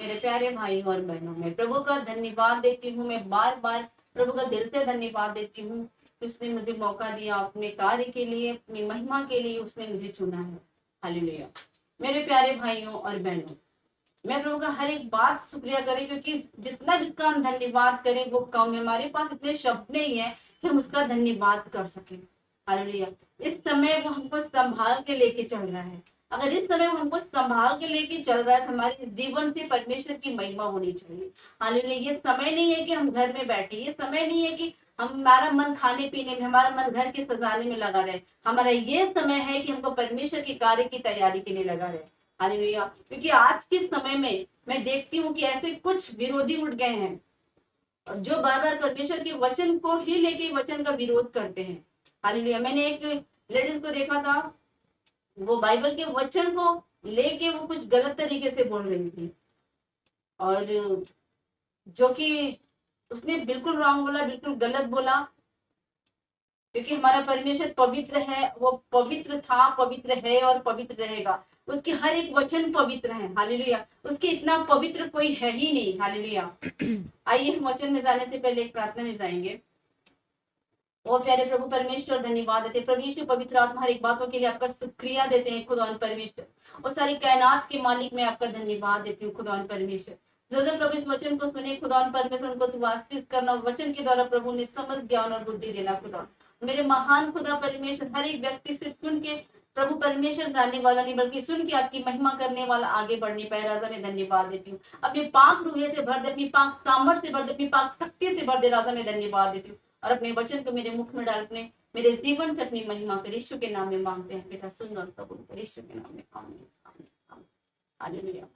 मेरे प्यारे भाई और बहनों, मैं प्रभु का धन्यवाद देती हूँ। मैं बार बार प्रभु का दिल से धन्यवाद देती हूँ कि उसने मुझे मौका दिया, अपने कार्य के लिए, अपनी महिमा के लिए उसने मुझे चुना है। हालेलुया। मेरे प्यारे भाइयों और बहनों, मैं प्रभु का हर एक बात शुक्रिया करें, क्योंकि जितना भी उसका हम धन्यवाद करें वो कम है। हमारे पास इतने शब्द नहीं है कि हम उसका धन्यवाद कर सकें। हालेलुया। इस समय वो हमको संभाल के लेके चल रहा है। अगर इस समय वो हमको संभाल के लेके चल रहा है तो हमारे इस जीवन से परमेश्वर की महिमा होनी चाहिए। हालेलुया। ये समय नहीं है कि हम घर में बैठे, ये समय नहीं है कि हमारा मन खाने पीने में, हमारा मन घर के सजाने में लगा रहे। हमारा ये समय है कि हमको परमेश्वर के कार्य की तैयारी के लिए लगा रहे। हालेलुया। क्योंकि आज के समय में मैं देखती हूँ कि ऐसे कुछ विरोधी उठ गए हैं जो बार बार परमेश्वर के वचन को ही लेके वचन का विरोध करते हैं। हालेलुया। मैंने एक लेडीज को देखा था, वो बाइबल के वचन को लेके वो कुछ गलत तरीके से बोल रही थी, और जो कि उसने बिल्कुल रॉन्ग बोला, बिल्कुल गलत बोला। क्योंकि हमारा परमेश्वर पवित्र है, वो पवित्र था, पवित्र है और पवित्र रहेगा। उसके हर एक वचन पवित्र है। हालेलुया। उसके इतना पवित्र कोई है ही नहीं। हालेलुया। आइए हम वचन में जाने से पहले एक प्रार्थना में जाएंगे। ओ प्यारे प्रभु परमेश्वर, धन्यवाद देते प्रभु यीशु, पवित्र आत्मा, हर एक बातों के लिए आपका शुक्रिया देते हैं खुदावन परमेश्वर। और सारी कायनात के मालिक मैं आपका धन्यवाद देती हूँ खुदावन परमेश्वर। जो प्रभु इस वचन को सुने खुदावन परमेश्वर, उनको तू आशीष करना, वचन के द्वारा प्रभु ने समझ, ज्ञान और बुद्धि देना खुदा। मेरे महान खुदा परमेश्वर, हर एक व्यक्ति सिर्फ सुन के प्रभु परमेश्वर जानने वाला नहीं, बल्कि सुन के आपकी महिमा करने वाला आगे बढ़ने पाए। राजा मैं धन्यवाद देती हूँ। अपने पाक रूहे से भर दे, अपनी पाक सामर्थ से भर दे, अपनी पाक शक्ति से भर दे। राजा मैं धन्यवाद देती हूँ और अपने वचन को मेरे मुख में डाल, अपने मेरे जीवन से अपनी महिमा कर। यीशु के नाम में मांगते हैं बेटा, सुन और कबूल कर। यीशु के नाम में आमीन, आमीन, आमीन। हालेलुया।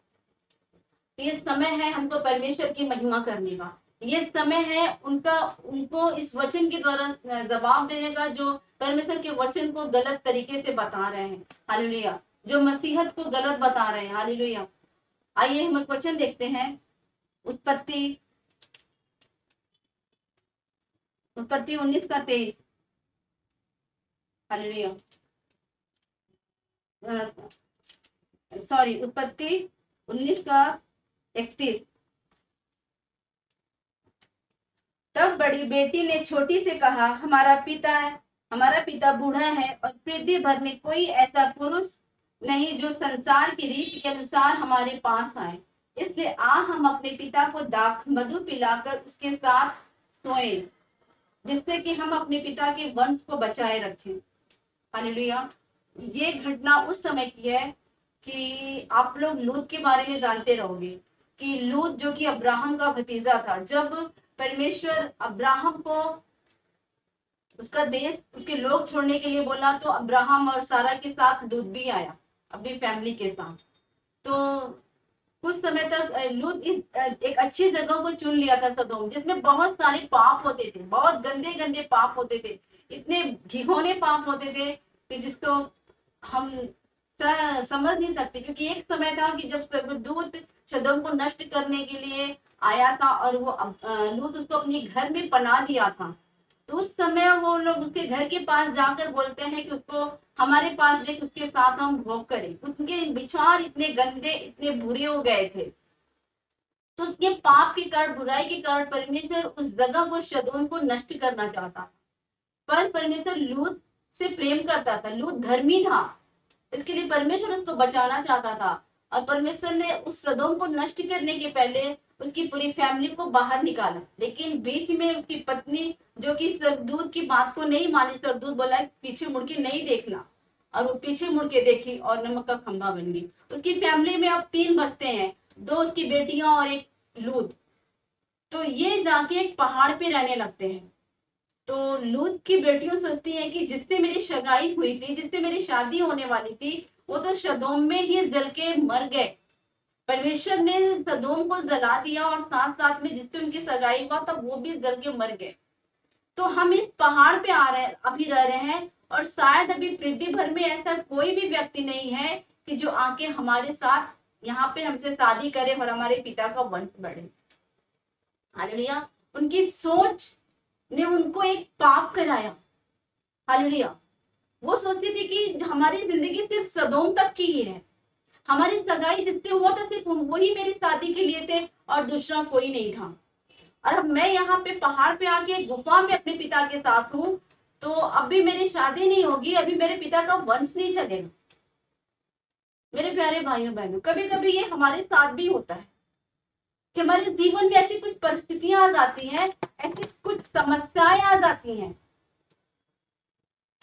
ये समय है हमको परमेश्वर की महिमा करने का। ये समय है उनको इस वचन के द्वारा जवाब देने का, जो परमेश्वर के वचन को गलत तरीके से बता रहे हैं। हालेलुया। जो मसीहत को गलत बता रहे हैं। हालेलुया। आइए हम एक वचन देखते हैं, उत्पत्ति 19:23। हालेलुया। सॉरी, उत्पत्ति 19:31। तब बड़ी बेटी ने छोटी से कहा, हमारा पिता बूढ़ा है और पृथ्वी भर में कोई ऐसा पुरुष नहीं जो संसार की रीति के अनुसार हमारे पास आए। इसलिए हम अपने पिता को दाख मधु पिलाकर उसके साथ सोएं, जिससे कि हम अपने पिता के वंश को बचाए रखें। हालेलुया। ये घटना उस समय की है कि आप लोग लूत के बारे में जानते रहोगे कि लूत जो कि अब्राहम का भतीजा था, जब परमेश्वर अब्राहम को उसका देश, उसके लोग छोड़ने के लिए बोला, तो अब्राहम और सारा के साथ लूत भी आया अपनी फैमिली के साथ। तो कुछ समय तक लूत एक अच्छी जगह को चुन लिया था, सदोम, जिसमें बहुत सारे पाप होते थे, बहुत गंदे गंदे पाप होते थे, इतने घिनौने पाप होते थे कि जिसको हम समझ नहीं सकते। क्योंकि एक समय था कि जब स्वर्गदूत सदोम को नष्ट करने के लिए आया था और वो लूत उसको अपने घर में पनाह दिया था। तो उस समय वो लोग उसके घर के पास जाकर बोलते हैं कि उसको हमारे पास देख, उसके साथ हम भोग करें। उनके विचार इतने गंदे, इतने बुरे हो गए थे। तो उसके पाप के कारण, बुराई के कारण परमेश्वर उस जगह को, सदोम को नष्ट करना चाहता। पर परमेश्वर लूत से प्रेम करता था, लूत धर्मी था, इसके लिए परमेश्वर उसको बचाना चाहता था। और परमेश्वर ने उस सदोम को नष्ट करने के पहले उसकी पूरी फैमिली को बाहर निकाला। लेकिन बीच में उसकी पत्नी, जो कि स्वर्गदूत की बात को नहीं मानी, स्वर्गदूत बोला पीछे मुड़ के नहीं देखना, और वो पीछे मुड़ के देखी और नमक का खंभा बन गई। उसकी फैमिली में अब 3 बचते हैं, 2 उसकी बेटियां और एक लूत। तो ये जाके एक पहाड़ पे रहने लगते हैं। तो लूत की बेटियों सोचती हैं कि जिससे मेरी सगाई हुई थी, जिससे मेरी शादी होने वाली थी, वो तो सदोम में ही जल के मर गए। परमेश्वर ने सदोम को जला दिया और साथ साथ में जिससे उनकी सगाई हुआ तब वो भी जल के मर गए। तो हम इस पहाड़ पे अभी रह रहे हैं, और शायद अभी पृथ्वी भर में ऐसा कोई भी व्यक्ति नहीं है कि जो आके हमारे साथ यहाँ पे हमसे शादी करे और हमारे पिता का वंश बढ़े। हालेलुया। उनकी सोच ने उनको एक पाप कराया। हालेलुया। वो सोचती थी कि हमारी जिंदगी सिर्फ सदोम तक की ही है, हमारी सगाई जिससे हुआ था सिर्फ वही मेरी शादी के लिए थे और दूसरा कोई नहीं था। और अब मैं यहाँ पे पहाड़ पे आके गुफा में अपने पिता के साथ हूँ, तो अभी मेरी शादी नहीं होगी, अभी मेरे पिता का वंश नहीं चलेगा। मेरे प्यारे भाइयों बहनों, कभी कभी ये हमारे साथ भी होता है कि हमारे जीवन में ऐसी कुछ परिस्थितियां आ जाती हैं, ऐसी कुछ समस्याएं आ जाती हैं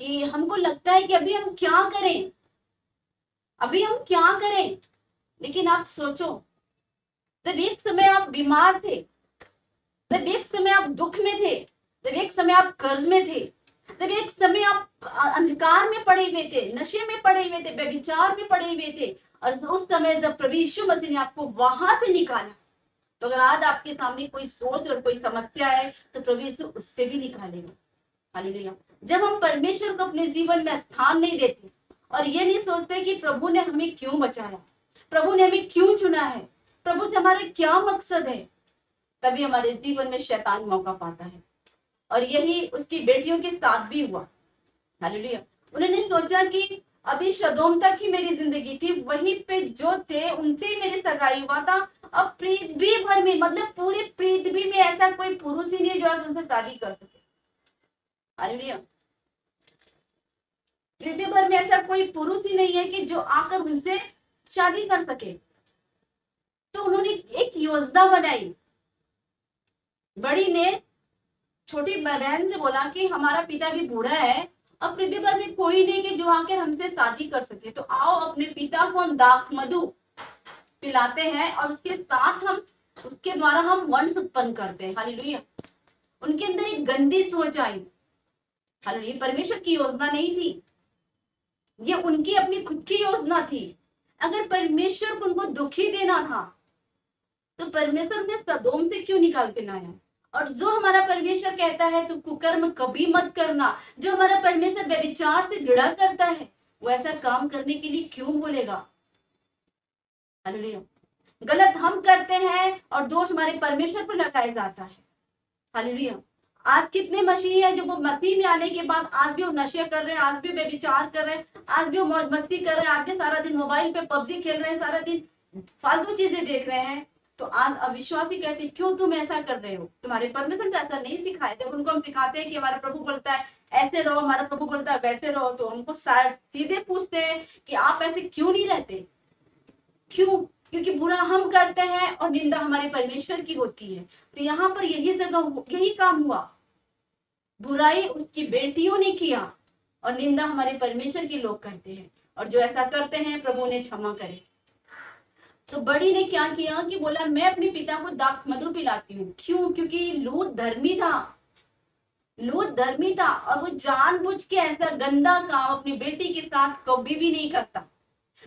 कि हमको लगता है कि अभी हम क्या करें, अभी हम क्या करें। लेकिन आप सोचो, जब एक समय आप बीमार थे, जब एक समय आप दुख में थे, जब एक समय आप कर्ज में थे, जब एक समय आप अंधकार में पड़े हुए थे, नशे में पड़े हुए थे, व्यभिचार में पड़े हुए थे, और उस समय जब प्रभु यीशु मसीह ने आपको वहां से निकाला, तो अगर आज आपके सामने कोई सोच और कोई समस्या है तो प्रभु यीशु उससे भी निकालेगा। हालेलुया। जब हम परमेश्वर को अपने जीवन में स्थान नहीं देते और ये नहीं सोचते कि प्रभु ने हमें क्यों बचाया, प्रभु ने हमें क्यों चुना है, प्रभु से हमारे क्या मकसद है, तभी हमारे जीवन में शैतान मौका पाता है। और यही उसकी बेटियों के साथ भी हुआ। हालेलुया। उन्होंने सोचा कि अभी सदोम तक ही मेरी जिंदगी थी, वहीं पे जो थे उनसे ही मेरी सगाई हुआ था। अब पृथ्वी भर में, मतलब पूरी पृथ्वी में ऐसा कोई पुरुष ही नहीं जो आज उनसे शादी कर सके। हालेलुया। पृथ्वी भर में ऐसा कोई पुरुष ही नहीं है कि जो आकर उनसे शादी कर सके। तो उन्होंने एक योजना बनाई। बड़ी ने छोटी बहन से बोला कि हमारा पिता भी बूढ़ा है, अब पृथ्वी भर में कोई नहीं कि जो आकर हमसे शादी कर सके, तो आओ अपने पिता को हम दाख मधु पिलाते हैं और उसके साथ हम उसके द्वारा हम वंश उत्पन्न करते हैं। हालेलुया। उनके अंदर एक गंदी सोच आई। हालेलुया। परमेश्वर की योजना नहीं थी, ये उनकी अपनी खुद की योजना थी। अगर परमेश्वर को उनको दुखी देना था तो परमेश्वर ने सदोम से क्यों निकाल के लाया। और जो हमारा परमेश्वर कहता है तू कुकर्म कभी मत करना, जो हमारा परमेश्वर व्यभिचार से घृणा करता है, वो ऐसा काम करने के लिए क्यों बोलेगा। हालेलुया। गलत हम करते हैं और दोष हमारे परमेश्वर पर लगाया जाता है। हालेलुया। आज कितने मसीही हैं जो वो मसीह में आने के बाद आज भी वो नशे कर रहे हैं, आज भी व्यभिचार कर रहे हैं, आज भी वो मौज मस्ती कर रहे हैं, आज भी सारा दिन मोबाइल पे पबजी खेल रहे हैं, सारा दिन फालतू चीजें देख रहे हैं। तो आज अविश्वासी कहते हैं क्यों तुम ऐसा कर रहे हो, तुम्हारे परमेश्वर ने ऐसा नहीं सिखाया। जब उनको हम सिखाते हैं कि हमारा प्रभु बोलता है ऐसे रहो, हमारा प्रभु बोलता है वैसे रहो, तो हमको सीधे पूछते हैं कि आप ऐसे क्यों नहीं रहते। क्यों? क्योंकि बुरा हम करते हैं और निंदा हमारे परमेश्वर की होती है। तो यहाँ पर यही काम हुआ। बुराई उसकी बेटियों ने किया और निंदा हमारे परमेश्वर के लोग करते हैं, और जो ऐसा करते हैं प्रभु ने क्षमा करे। तो बड़ी ने क्या किया कि बोला मैं अपने पिता को दाख मधु पिलाती हूँ। क्यों? क्योंकि लूत धर्मी था, लूत धर्मी था और वो जानबूझ के ऐसा गंदा काम अपनी बेटी के साथ कभी भी नहीं करता।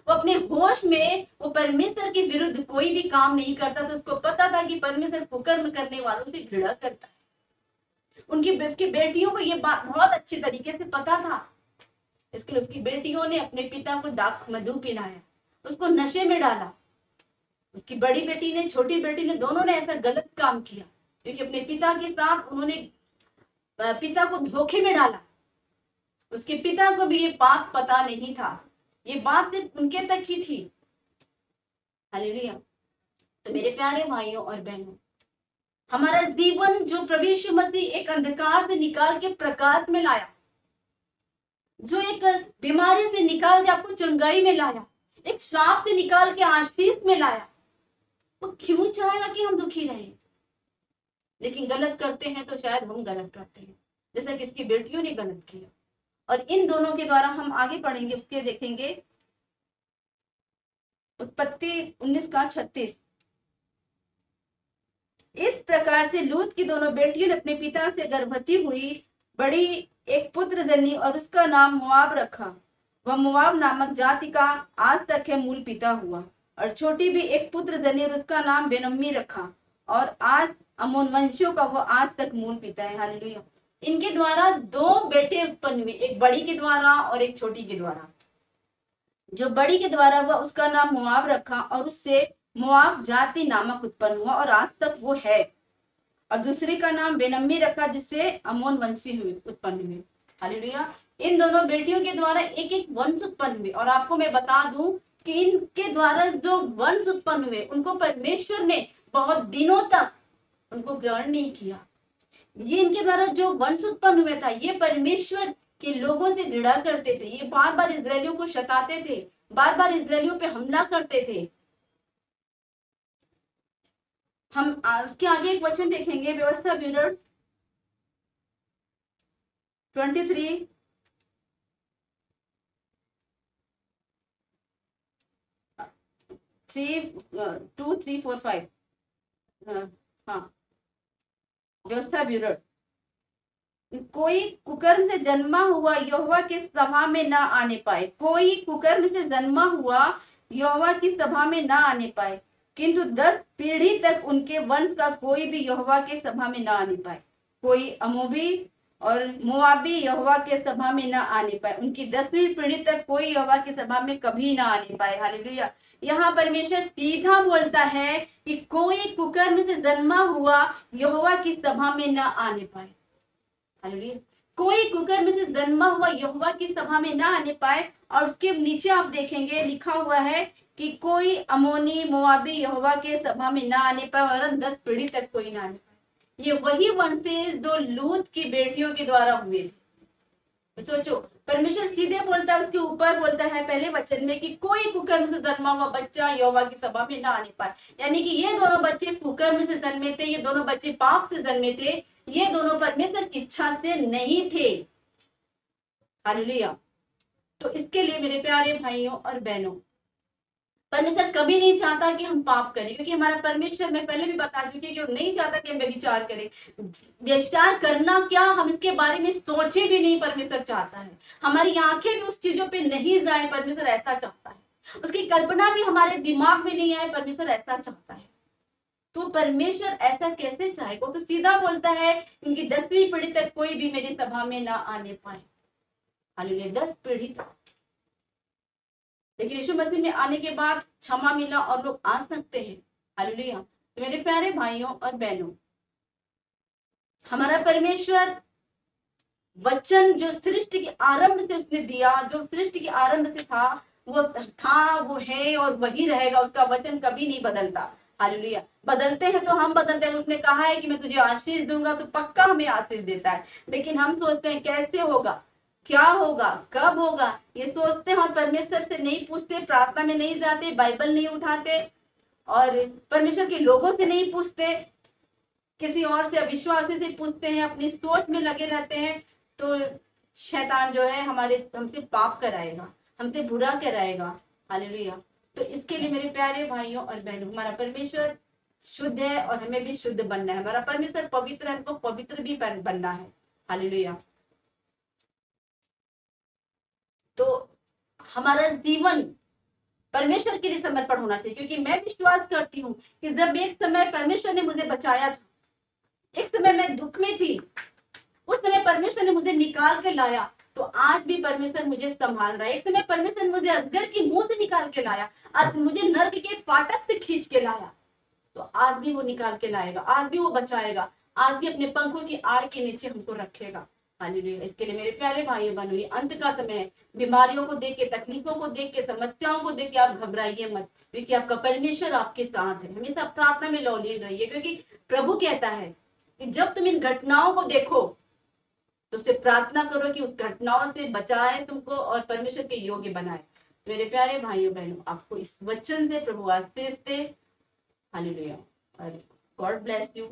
वो अपने होश में वो परमेश्वर के विरुद्ध कोई भी काम नहीं करता। तो उसको पता था कि परमेश्वर कुकर्म करने वालों से घृणा करता है। उसकी बेटियों को ये बात बहुत अच्छे तरीके से पता था, इसके लिए उसकी बेटियों ने अपने पिता को दाख मधु पिलाया, उसको नशे में डाला। उसकी बड़ी बेटी ने, छोटी बेटी ने, दोनों ने ऐसा गलत काम किया क्योंकि अपने पिता के साथ उन्होंने पिता को धोखे में डाला। उसके पिता को भी ये बात पता नहीं था, ये बात सिर्फ उनके तक ही थी। हालेलुया। तो मेरे प्यारे भाइयों और बहनों, हमारा जीवन जो प्रभु यीशु मसीह एक अंधकार से निकाल के प्रकाश में लाया, जो एक बीमारी से निकाल के आपको चंगाई में लाया, एक श्राप से निकाल के आशीष में लाया, वो क्यों चाहेगा कि हम दुखी रहें। लेकिन गलत करते हैं तो शायद हम गलत करते हैं, जैसा कि इसकी बेटियों ने गलत किया। और इन दोनों के द्वारा हम आगे पढ़ेंगे, उसके देखेंगे उत्पत्ति 19:36। इस प्रकार से लूत की दोनों बेटियों ने अपने पिता से गर्भवती हुई। बड़ी एक पुत्र जनी और उसका नाम मोआब रखा। वह मोआब नामक जाति का आज तक है मूल पिता हुआ। और छोटी भी एक पुत्र जनी और उसका नाम बेनम्मी रखा, और आज अमोन वंशियों का वो आज तक मूल पिता है। हालेलुया। इनके द्वारा दो बेटे उत्पन्न हुए, एक बड़ी के द्वारा और एक छोटी के द्वारा। जो बड़ी के द्वारा हुआ उसका नाम मोआब रखा और उससे मोआब जाति नामक उत्पन्न हुआ और आज तक वो है। और दूसरे का नाम बेनम्मी रखा जिससे अमोन वंशी उत्पन्न हुए। हालेलुया। इन दोनों बेटियों के द्वारा एक एक वंश उत्पन्न हुए। और आपको मैं बता दूं कि इनके द्वारा जो वंश उत्पन्न हुए उनको परमेश्वर ने बहुत दिनों तक उनको ग्रहण नहीं किया। ये इनके द्वारा जो वंश उत्पन्न हुआ था ये परमेश्वर के लोगों से घृणा करते थे, ये बार बार इजरायलियों को सताते थे, बार बार इजरायलियों पे हमला करते थे। हम उसके आगे एक वचन देखेंगे, व्यवस्था ब्यूरो 23 2 3 4 5। हाँ, व्यवस्था ब्यूरो, कोई कुकर्म से जन्मा हुआ यहोवा के सभा में न आने पाए, कोई कुकर्म से जन्मा हुआ यहोवा की सभा में न आने पाए, किंतु 10 पीढ़ी तक उनके वंश का कोई भी यहोवा के सभा में न आने पाए। कोई अमोबी और मोआबी यहोवा के सभा में न आने पाए, उनकी 10वीं पीढ़ी तक कोई यहोवा की सभा में कभी ना आने पाए। हालेलुया। यहाँ परमेश्वर सीधा बोलता है कि कोई कुकर्म से जन्मा हुआ यहोवा की सभा में न आने पाए। हालेलुया। कोई कुकर्म से जन्मा हुआ यहोवा की सभा में ना आने पाए। और उसके नीचे आप देखेंगे लिखा हुआ है कि कोई अमोनी मोआबी यहोवा के सभा में ना आने पाए और 10 पीढ़ी तक कोई ना आने पाए। ये वही वंश जो लूत की बेटियों के द्वारा हुए थे। सोचो, परमेश्वर सीधे बोलता है, उसके ऊपर बोलता है पहले वचन में कि कोई कुकर्म से जन्मा हुआ बच्चा यहोवा की सभा में ना आने पाए। यानी कि ये दोनों बच्चे कुकर्म से जन्मे थे, ये दोनों बच्चे पाप से जन्मे थे, ये दोनों परमेश्वर की इच्छा से नहीं थे। हालेलुया। तो इसके लिए मेरे प्यारे भाइयों और बहनों, परमेश्वर कभी नहीं चाहता कि हम पाप करें, क्योंकि हमारा परमेश्वर, मैं पहले भी बता चुकी कि वो नहीं चाहता कि हम व्यभिचार करें। व्यभिचार करना क्या, हम इसके बारे में सोचे भी नहीं, परमेश्वर चाहता है। हमारी आंखें भी उस चीजों पे नहीं जाए, परमेश्वर ऐसा चाहता है। उसकी कल्पना भी हमारे दिमाग में नहीं आए, परमेश्वर ऐसा चाहता है। तो परमेश्वर ऐसा कैसे चाहेगा? तो सीधा बोलता है उनकी 10वीं पीढ़ी तक कोई भी मेरी सभा में ना आने पाए। हालेलुया। 10 पीढ़ी तक। लेकिन यीशु मसीह में आने के बाद क्षमा मिला और लोग आ सकते हैं। हालेलुया। तो मेरे प्यारे भाइयों और बहनों, हमारा परमेश्वर वचन जो सृष्टि के आरंभ से उसने दिया, जो सृष्टि के आरंभ से था, वो है और वही रहेगा। उसका वचन कभी नहीं बदलता। हालेलुया। बदलते हैं तो हम बदलते हैं। उसने कहा है कि मैं तुझे आशीष दूंगा, तो पक्का हमें आशीष देता है। लेकिन हम सोचते हैं कैसे होगा, क्या होगा, कब होगा, ये सोचते हैं और परमेश्वर से नहीं पूछते, प्रार्थना में नहीं जाते, बाइबल नहीं उठाते और परमेश्वर के लोगों से नहीं पूछते, किसी और से, अविश्वासी से पूछते हैं, अपनी सोच में लगे रहते हैं। तो शैतान जो है हमसे पाप कराएगा, हमसे बुरा कराएगा। हालेलुया। तो इसके लिए मेरे प्यारे भाइयों और बहनों, हमारा परमेश्वर शुद्ध है और हमें भी शुद्ध बनना है। हमारा परमेश्वर पवित्र है, हमको पवित्र भी बनना है। हालेलुया। तो हमारा जीवन परमेश्वर के लिए समर्पण होना चाहिए, क्योंकि मैं विश्वास करती हूँ कि जब एक समय परमेश्वर ने मुझे बचाया था, एक समय मैं दुख में थी, उस समय परमेश्वर ने मुझे निकाल के लाया, तो आज भी परमेश्वर मुझे संभाल रहा है। एक समय परमेश्वर ने मुझे अजगर की मुंह से निकाल के लाया, आज मुझे नर्क के फाटक से खींच के लाया, तो आज भी वो निकाल के लाएगा, आज भी वो बचाएगा, आज भी अपने पंखों की आड़ के नीचे हमको रखेगा। हालेलुया। इसके लिए मेरे प्यारे भाइयों बहनों, ये अंत का समय है। बीमारियों को देख के, तकलीफों को देख के, समस्याओं को देख के आप घबराइए मत, क्योंकि आपका परमेश्वर आपके साथ है। हमेशा प्रार्थना में लौलीन रहिए, क्योंकि प्रभु कहता है कि जब तुम इन घटनाओं को देखो तो उससे प्रार्थना करो कि उस घटनाओं से बचाए तुमको और परमेश्वर के योग्य बनाए। मेरे प्यारे भाइयों बहनों, आपको इस वचन से प्रभु आशीष दे। हालेलुया। और गॉड ब्लेस यू।